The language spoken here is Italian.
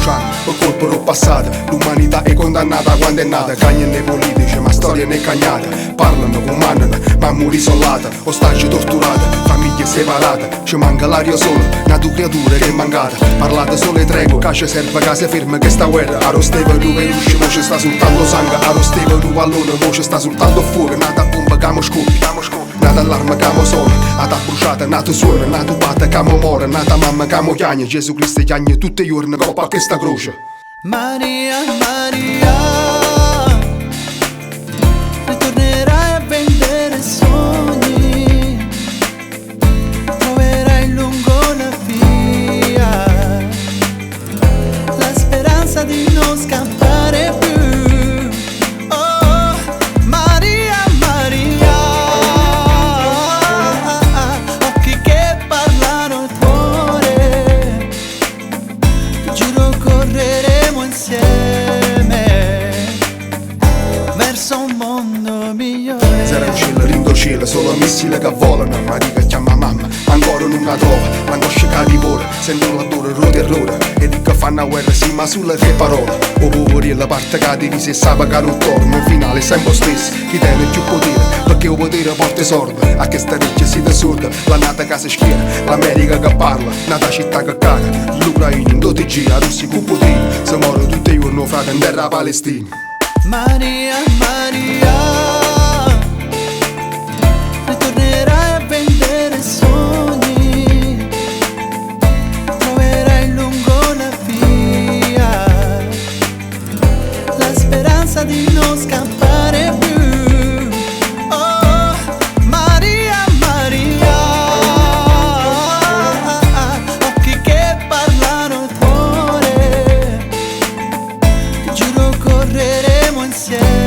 bruciando per colpa del passato. L'umanità è condannata quando è nata. Cagni nei politici ma storia ne è cagnata. Parlano, comandano, ma muri isolata. Ostaggi torturati, famiglie separate. Ci manca l'aria sola, una tua creatura che è mancata. Parlate solo e tregua, che ci serve che si ferma che sta guerra. A Rosteva tu velusci, mo ci sta soltanto sangue. A Rosteva tu pallone, mo ci sta soltanto fuoco. Nata bomba che mo scoppi, nata allarme che mo suona. Nata bruciata, nata suona, nata batta che mo muore. Nata mamma che mo chiagna, Gesù Cristo chiagna tutti i giorni coppa a questa croce. Maria, Maria, ritornerai a vendere sogni, troverai lungo la via la speranza di non scappare più. Oh, Maria, Maria, occhi che parlano il cuore, ti giuro correremo insieme verso un mondo migliore. Sarà un cielo, rindo cielo, solo missili che volano. Maria che chiama mamma, ancora non la trova. L'angoscia che divora, sento l'odore, il terrore. E dico che fanno guerra, sì, ma sulle tre parole. O poveri la parte che divisa e sa che non torna. In finale sempre stesso, chi tiene più potere, perché il potere porta i soldi. A che sta riccia siete sorda, la nata che si schiera, l'America che parla, nata città che cade. L'Ucraina in 12 a russi con Putin. Se muore tutti i giorni frate in terra Palestina. Maria, Maria, ritornerai a vendere sogni, troverai lungo la via la speranza di non scappare più. Oh, Maria, Maria, occhi che parlano il cuore, ti giuro correremo insieme